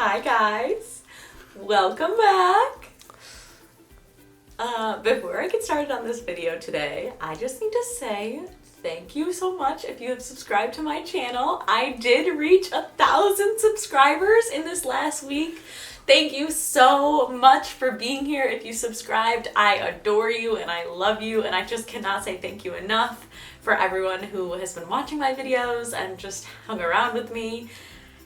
Hi guys, welcome back. Before I get started on this video today, I just need to say thank you so much if you have subscribed to my channel. I did reach 1,000 subscribers in this last week. Thank you so much for being here. If you subscribed, I adore you and I love you, and I just cannot say thank you enough for everyone who has been watching my videos and just hung around with me.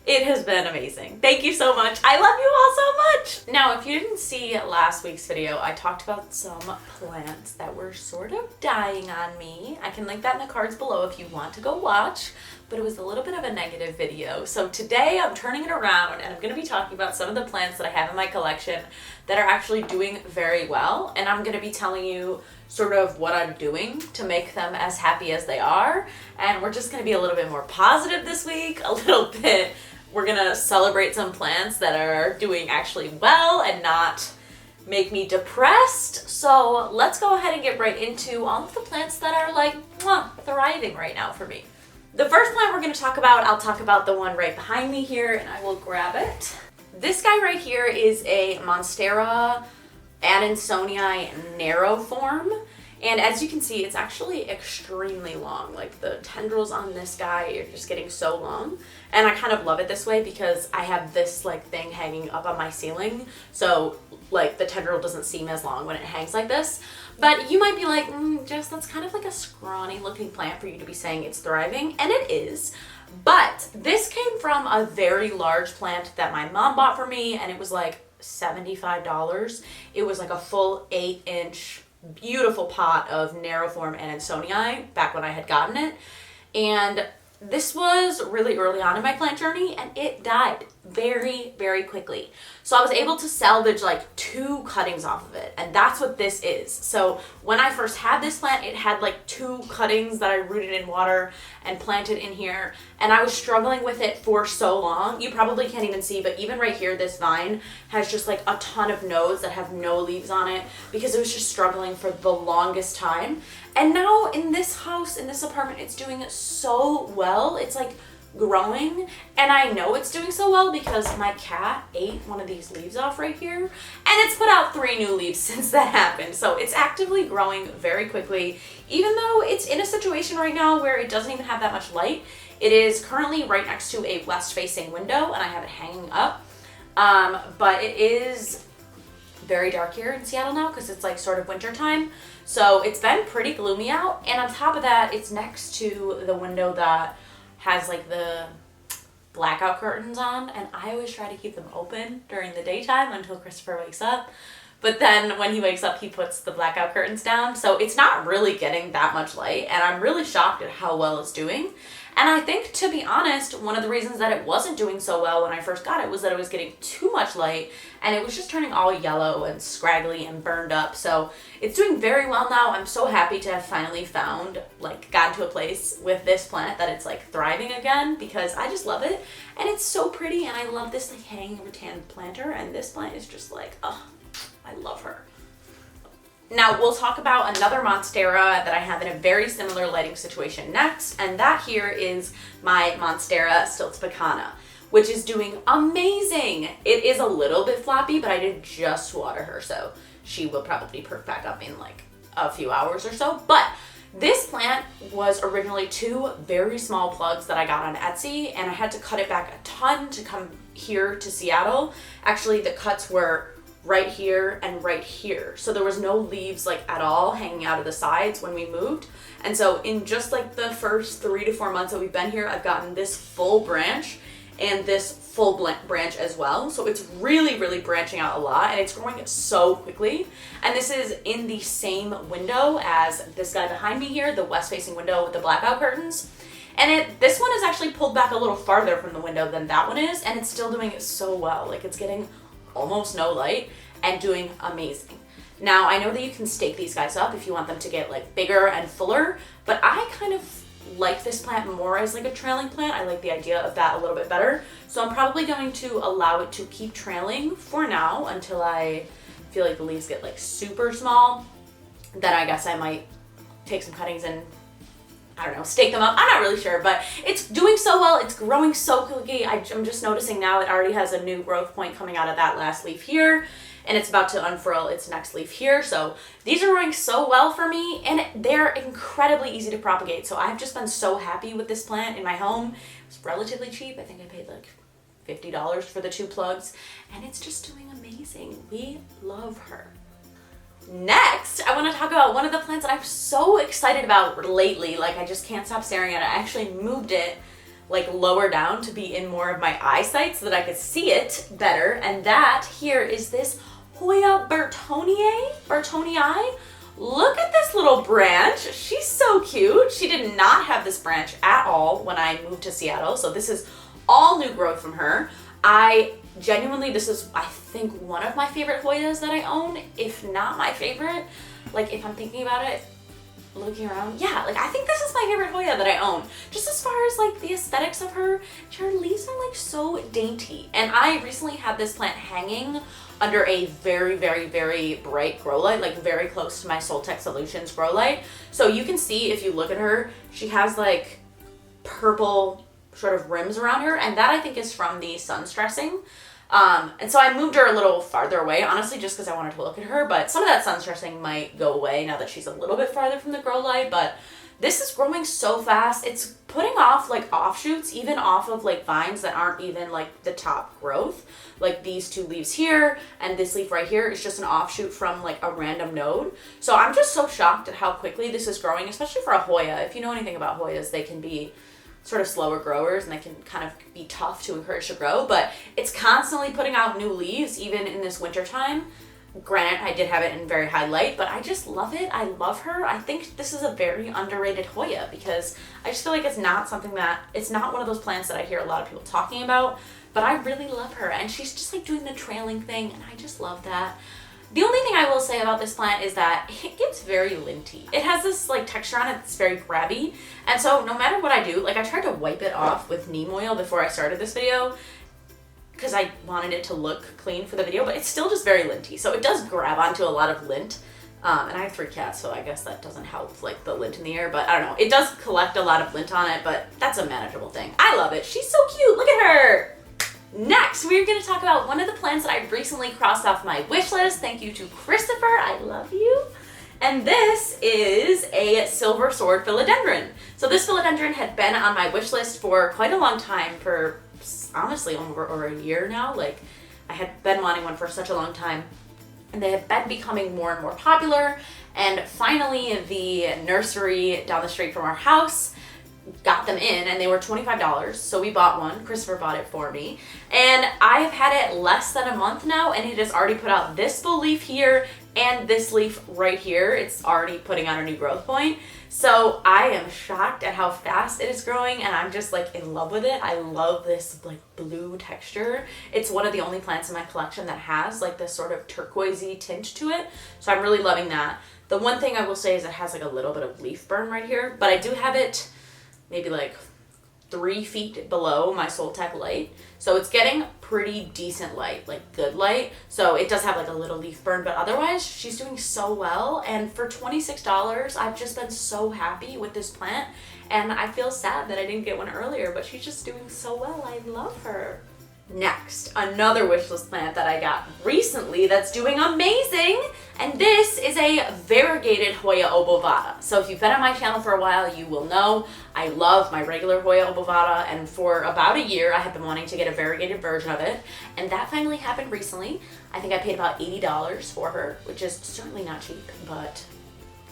It has been amazing. Thank you so much. I love you all so much. Now, if you didn't see last week's video, I talked about some plants that were sort of dying on me. I can link that in the cards below if you want to go watch, but it was a little bit of a negative video. So today I'm turning it around and I'm going to be talking about some of the plants that I have in my collection that are actually doing very well. And I'm going to be telling you sort of what I'm doing to make them as happy as they are. And we're just going to be a little bit more positive this week, a little bit. We're going to celebrate some plants that are doing actually well and not make me depressed. So let's go ahead and get right into all of the plants that are like thriving right now for me. The first plant we're going to talk about, I'll talk about the one right behind me here, and I will grab it. This guy right here is a monstera adansonii narrow form. And as you can see, it's actually extremely long. Like the tendrils on this guy are just getting so long. And I kind of love it this way because I have this like thing hanging up on my ceiling. So like the tendril doesn't seem as long when it hangs like this. But you might be like, Jess, that's kind of like a scrawny looking plant for you to be saying it's thriving. And it is. But this came from a very large plant that my mom bought for me. And it was like $75. It was like a full 8-inch beautiful pot of narrow form adansonii back when I had gotten it. And this was really early on in my plant journey and it died very, very quickly. So I was able to salvage like 2 cuttings off of it, and that's what this is. So when I first had this plant, it had like 2 cuttings that I rooted in water and planted in here, and I was struggling with it for so long. You probably can't even see, but even right here, this vine has just like a ton of nodes that have no leaves on it because it was just struggling for the longest time. And now in this house, in this apartment, it's doing so well. It's like growing, and I know it's doing so well because my cat ate one of these leaves off right here, and it's put out 3 new leaves since that happened. So it's actively growing very quickly, even though it's in a situation right now where it doesn't even have that much light. It is currently right next to a west-facing window, and I have it hanging up. But it is very dark here in Seattle now because it's like sort of winter time. So it's been pretty gloomy out, and on top of that, it's next to the window that has like the blackout curtains on, and I always try to keep them open during the daytime until Christopher wakes up. But then when he wakes up, he puts the blackout curtains down, so it's not really getting that much light, and I'm really shocked at how well it's doing. And I think, to be honest, one of the reasons that it wasn't doing so well when I first got it was that it was getting too much light, and it was just turning all yellow and scraggly and burned up. So it's doing very well now. I'm so happy to have finally found, like, gotten to a place with this plant that it's like thriving again, because I just love it. And it's so pretty, and I love this like hanging rattan planter, and this plant is just like, oh, I love her. Now we'll talk about another monstera that I have in a very similar lighting situation next, and that here is my monstera stilts pikana, which is doing amazing. It is a little bit floppy, but I did just water her, so she will probably perk back up in like a few hours or so. But this plant was originally 2 very small plugs that I got on Etsy, and I had to cut it back a ton to come here to Seattle. Actually, the cuts were right here and right here. So there was no leaves like at all hanging out of the sides when we moved. And so in just like the first 3 to 4 months that we've been here, I've gotten this full branch and this full branch as well. So it's really, really branching out a lot, and it's growing so quickly. And this is in the same window as this guy behind me here, the west-facing window with the blackout curtains. And this one is actually pulled back a little farther from the window than that one is, and it's still doing it so well. Like, it's getting almost no light and doing amazing. Now, I know that you can stake these guys up if you want them to get like bigger and fuller, but I kind of like this plant more as like a trailing plant. I like the idea of that a little bit better. So I'm probably going to allow it to keep trailing for now until I feel like the leaves get like super small. Then I guess I might take some cuttings and I don't know, stake them up. I'm not really sure, but it's doing so well. It's growing so quickly. I'm just noticing now it already has a new growth point coming out of that last leaf here, and it's about to unfurl its next leaf here. So these are growing so well for me, and they're incredibly easy to propagate. So I've just been so happy with this plant in my home. It's relatively cheap. I think I paid like $50 for the 2 plugs, and it's just doing amazing. We love her. Next, I want to talk about one of the plants that I'm so excited about lately. Like, I just can't stop staring at it. I actually moved it like lower down to be in more of my eyesight so that I could see it better. And that here is this Hoya bertoniere. Look at this little branch. She's so cute. She did not have this branch at all when I moved to Seattle. So this is all new growth from her. Genuinely, this is, I think, one of my favorite Hoyas that I own, if not my favorite. Like, if I'm thinking about it, looking around, yeah, like, I think this is my favorite Hoya that I own. Just as far as, like, the aesthetics of her, her leaves are, like, so dainty. And I recently had this plant hanging under a very, very, very bright grow light, like, very close to my Soltech Solutions grow light. So you can see, if you look at her, she has, like, purple sort of rims around her, and that I think is from the sun stressing. And so I moved her a little farther away, honestly, just because I wanted to look at her, but some of that sun stressing might go away now that she's a little bit farther from the grow light. But this is growing so fast. It's putting off like offshoots, even off of like vines that aren't even like the top growth. Like these 2 leaves here and this leaf right here is just an offshoot from like a random node. So I'm just so shocked at how quickly this is growing, especially for a Hoya. If you know anything about Hoyas, they can be sort of slower growers and they can kind of be tough to encourage to grow, but it's constantly putting out new leaves even in this winter time. Granted, I did have it in very high light, but I just love it. I love her. I think this is a very underrated Hoya because I just feel like it's not one of those plants that I hear a lot of people talking about, but I really love her, and she's just like doing the trailing thing, and I just love that. The only thing I will say about this plant is that it gets very linty. It has this like texture on it that's very grabby. And so no matter what I do, like I tried to wipe it off with neem oil before I started this video because I wanted it to look clean for the video, but it's still just very linty. So it does grab onto a lot of lint. And I have 3 cats, so I guess that doesn't help like the lint in the air, but I don't know. It does collect a lot of lint on it, but that's a manageable thing. I love it. She's so cute. Look at her. Next, we're going to talk about one of the plants that I recently crossed off my wish list. Thank you to Christopher. I love you. And this is a silver sword philodendron. So this philodendron had been on my wish list for quite a long time, for honestly over a year now. Like, I had been wanting one for such a long time, and they have been becoming more and more popular. And finally, the nursery down the street from our house got them in, and they were $25, so we bought one. Christopher bought it for me, and I have had it less than a month now, and it has already put out this full leaf here and this leaf right here. It's already putting on a new growth point, so I am shocked at how fast it is growing, and I'm just like in love with it. I love this like blue texture. It's one of the only plants in my collection that has like this sort of turquoisey tint to it, so I'm really loving that. The one thing I will say is it has like a little bit of leaf burn right here, but I do have it maybe like 3 feet below my Soltech light. So it's getting pretty decent light, like good light. So it does have like a little leaf burn, but otherwise she's doing so well. And for $26, I've just been so happy with this plant. And I feel sad that I didn't get one earlier, but she's just doing so well. I love her. Next, another wishlist plant that I got recently that's doing amazing, and this is a variegated Hoya obobada. So if you've been on my channel for a while, you will know I love my regular Hoya obobada, and for about a year I have been wanting to get a variegated version of it, and that finally happened recently. I think I paid about $80 for her, which is certainly not cheap, but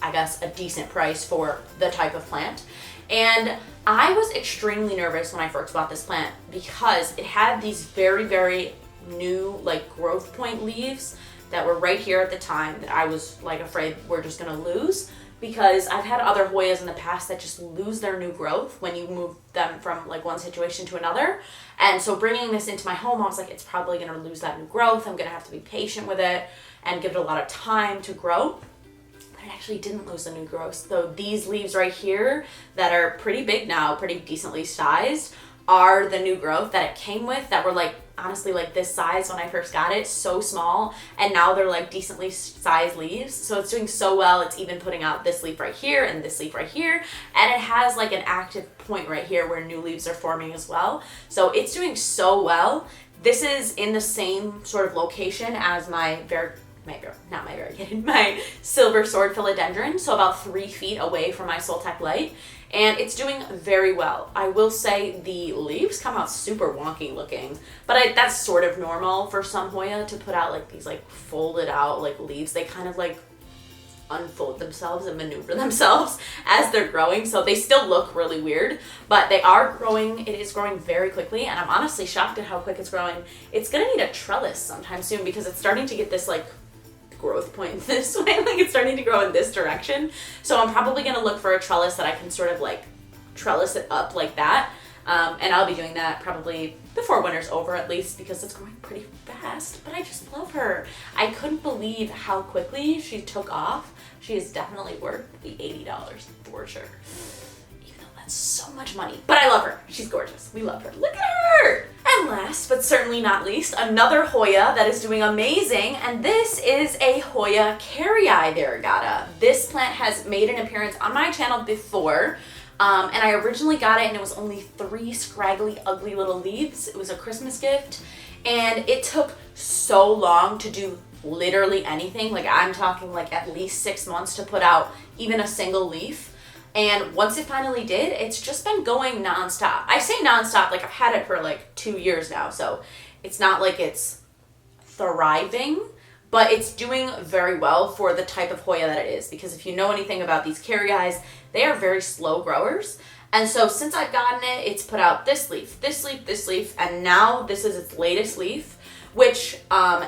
I guess a decent price for the type of plant. And I was extremely nervous when I first bought this plant because it had these very, very new like growth point leaves that were right here at the time that I was like afraid we're just gonna lose, because I've had other Hoyas in the past that just lose their new growth when you move them from like one situation to another. And so bringing this into my home, I was like, it's probably gonna lose that new growth. I'm gonna have to be patient with it and give it a lot of time to grow. It actually didn't lose the new growth. So these leaves right here that are pretty big now, pretty decently sized, are the new growth that it came with, that were like honestly like this size when I first got it, so small, and now they're like decently sized leaves. So it's doing so well. It's even putting out this leaf right here and this leaf right here, and it has like an active point right here where new leaves are forming as well. So it's doing so well. This is in the same sort of location as my silver sword philodendron, so about 3 feet away from my Soltec light, and it's doing very well. I will say the leaves come out super wonky looking, but that's sort of normal for some Hoya to put out like these like folded out like leaves. They kind of like unfold themselves and maneuver themselves as they're growing, so they still look really weird, but they are growing. It is growing very quickly, and I'm honestly shocked at how quick it's growing. It's gonna need a trellis sometime soon because it's starting to get this like growth point this way, like it's starting to grow in this direction. So I'm probably gonna look for a trellis that I can sort of like trellis it up like that, and I'll be doing that probably before winter's over at least, because it's growing pretty fast. But I just love her. I couldn't believe how quickly she took off. She is definitely worth the $80 for sure, even though that's so much money. But I love her. She's gorgeous. We love her. Look at her. And last but certainly not least, another Hoya that is doing amazing, and this is a Hoya carryeye variegata. This plant has made an appearance on my channel before, and I originally got it and it was only 3 scraggly, ugly little leaves. It was a Christmas gift, and it took so long to do literally anything. Like I'm talking like at least 6 months to put out even a single leaf. And once it finally did, it's just been going nonstop. I say nonstop, like I've had it for like 2 years now, so it's not like it's thriving, but it's doing very well for the type of Hoya that it is. Because if you know anything about these carryeyes, they are very slow growers. And so since I've gotten it, it's put out this leaf, this leaf, this leaf, and now this is its latest leaf, which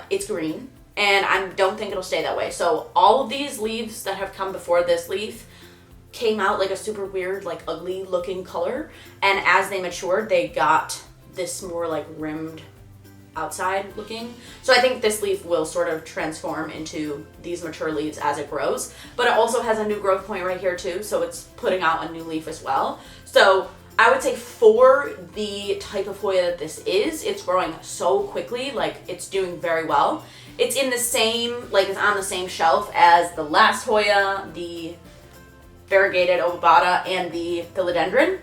it's green, and I don't think it'll stay that way. So all of these leaves that have come before this leaf came out like a super weird, like ugly looking color, and as they matured they got this more like rimmed outside looking. So I think this leaf will sort of transform into these mature leaves as it grows, but it also has a new growth point right here too, so it's putting out a new leaf as well. So I would say for the type of Hoya that this is, it's growing so quickly, like it's doing very well. It's in the same, like it's on the same shelf as the last Hoya, the variegated obobada, and the philodendron.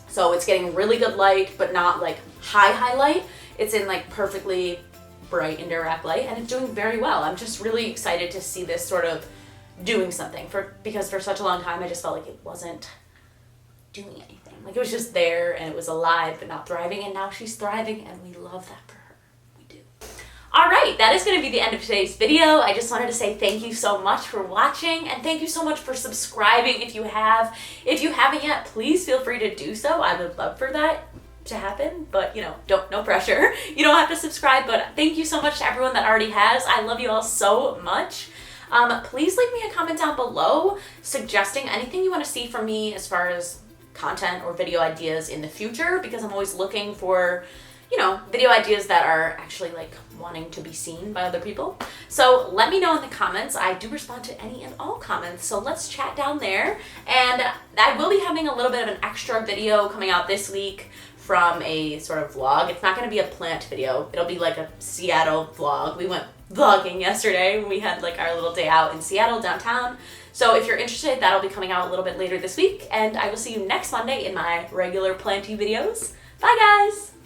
So it's getting really good light, but not like high light. It's in like perfectly bright indirect light, and it's doing very well. I'm just really excited to see this sort of doing something, because for such a long time I just felt like it wasn't doing anything. Like it was just there and it was alive but not thriving, and now she's thriving, and we love that for her. We do. Alright, that is going to be the end of today's video. I just wanted to say thank you so much for watching, and thank you so much for subscribing if you have. If you haven't yet, please feel free to do so. I would love for that to happen, but you know, no pressure. You don't have to subscribe, but thank you so much to everyone that already has. I love you all so much. Please leave me a comment down below suggesting anything you want to see from me as far as content or video ideas in the future, because I'm always looking for, you know, video ideas that are actually like wanting to be seen by other people. So let me know in the comments. I do respond to any and all comments, so let's chat down there. And I will be having a little bit of an extra video coming out this week from a sort of vlog. It's not going to be a plant video. It'll be like a Seattle vlog. We went vlogging yesterday. We had like our little day out in Seattle downtown. So if you're interested, that'll be coming out a little bit later this week, and I will see you next Monday in my regular planty videos. Bye guys!